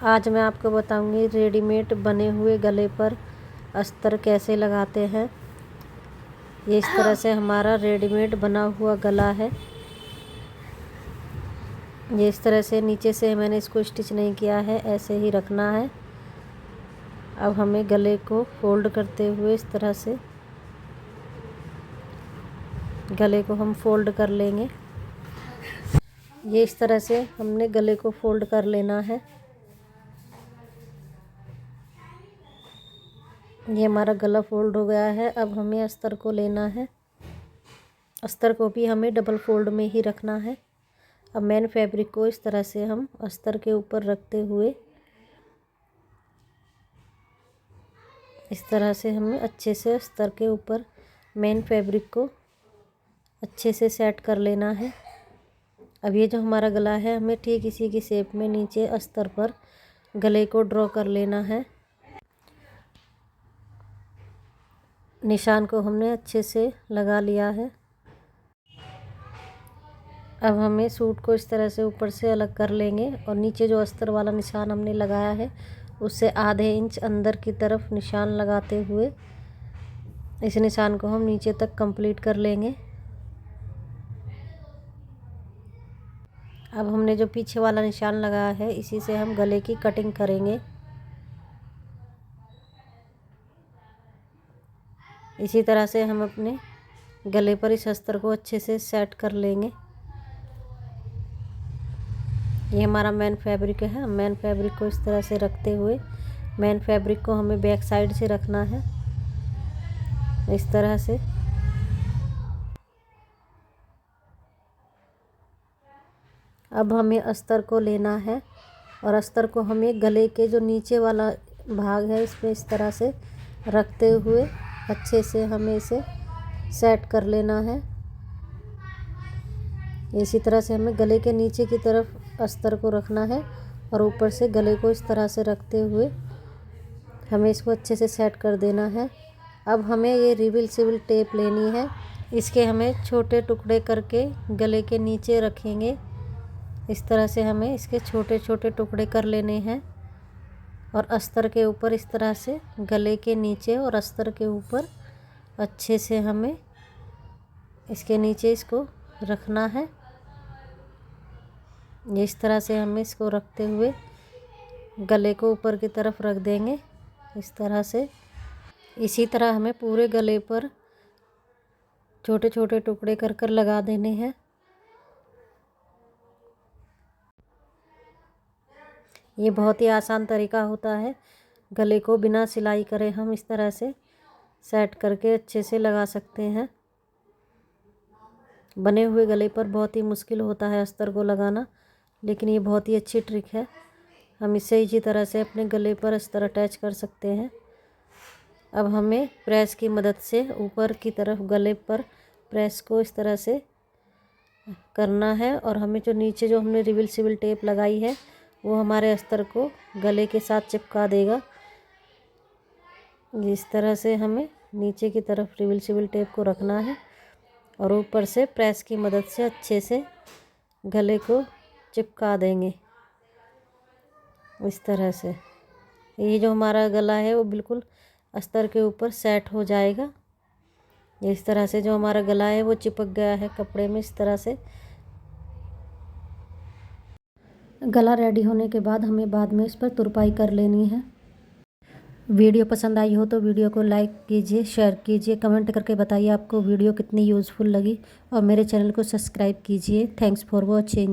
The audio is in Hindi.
आज मैं आपको बताऊंगी रेडीमेड बने हुए गले पर अस्तर कैसे लगाते हैं। ये इस तरह से हमारा रेडीमेड बना हुआ गला है। ये इस तरह से नीचे से मैंने इसको स्टिच नहीं किया है, ऐसे ही रखना है। अब हमें गले को फोल्ड करते हुए इस तरह से गले को हम फोल्ड कर लेंगे। ये इस तरह से हमने गले को फोल्ड कर लेना है। ये हमारा गला फोल्ड हो गया है। अब हमें अस्तर को लेना है। अस्तर को भी हमें डबल फोल्ड में ही रखना है। अब मेन फैब्रिक को इस तरह से हम अस्तर के ऊपर रखते हुए इस तरह से हमें अच्छे से अस्तर के ऊपर मेन फैब्रिक को अच्छे से सेट कर लेना है। अब ये जो हमारा गला है, हमें ठीक इसी की शेप में नीचे अस्तर पर गले को ड्रॉ कर लेना है। निशान को हमने अच्छे से लगा लिया है। अब हमें सूट को इस तरह से ऊपर से अलग कर लेंगे और नीचे जो अस्तर वाला निशान हमने लगाया है उससे आधे इंच अंदर की तरफ निशान लगाते हुए इस निशान को हम नीचे तक कंप्लीट कर लेंगे। अब हमने जो पीछे वाला निशान लगाया है इसी से हम गले की कटिंग करेंगे। इसी तरह से हम अपने गले पर इस अस्तर को अच्छे से सेट कर लेंगे। ये हमारा मेन फैब्रिक है। मेन फैब्रिक को इस तरह से रखते हुए मेन फैब्रिक को हमें बैक साइड से रखना है, इस तरह से। अब हमें अस्तर को लेना है और अस्तर को हमें गले के जो नीचे वाला भाग है इसमें इस तरह से रखते हुए अच्छे से हमें इसे सेट कर लेना है। इसी तरह से हमें गले के नीचे की तरफ अस्तर को रखना है और ऊपर से गले को इस तरह से रखते हुए हमें इसको अच्छे से सेट कर देना है। अब हमें ये रिवील टेप लेनी है। इसके हमें छोटे टुकड़े करके गले के नीचे रखेंगे। इस तरह से हमें इसके छोटे छोटे टुकड़े कर लेने हैं और अस्तर के ऊपर इस तरह से गले के नीचे और अस्तर के ऊपर अच्छे से हमें इसके नीचे इसको रखना है। इस तरह से हमें इसको रखते हुए गले को ऊपर की तरफ रख देंगे, इस तरह से। इसी तरह हमें पूरे गले पर छोटे छोटे टुकड़े कर कर लगा देने हैं। ये बहुत ही आसान तरीका होता है। गले को बिना सिलाई करे हम इस तरह से सेट करके अच्छे से लगा सकते हैं। बने हुए गले पर बहुत ही मुश्किल होता है अस्तर को लगाना, लेकिन ये बहुत ही अच्छी ट्रिक है। हम इसे इसी तरह से अपने गले पर अस्तर अटैच कर सकते हैं। अब हमें प्रेस की मदद से ऊपर की तरफ गले पर प्रेस को इस तरह से करना है और हमें जो नीचे जो हमने रिवील टेप लगाई है वो हमारे अस्तर को गले के साथ चिपका देगा। इस तरह से हमें नीचे की तरफ रिवील टेप को रखना है और ऊपर से प्रेस की मदद से अच्छे से गले को चिपका देंगे, इस तरह से। ये जो हमारा गला है वो बिल्कुल अस्तर के ऊपर सेट हो जाएगा। इस तरह से जो हमारा गला है वो चिपक गया है कपड़े में। इस तरह से गला रेडी होने के बाद हमें बाद में इस पर तुरपाई कर लेनी है। वीडियो पसंद आई हो तो वीडियो को लाइक कीजिए, शेयर कीजिए, कमेंट करके बताइए आपको वीडियो कितनी यूज़फुल लगी और मेरे चैनल को सब्सक्राइब कीजिए। Thanks for watching.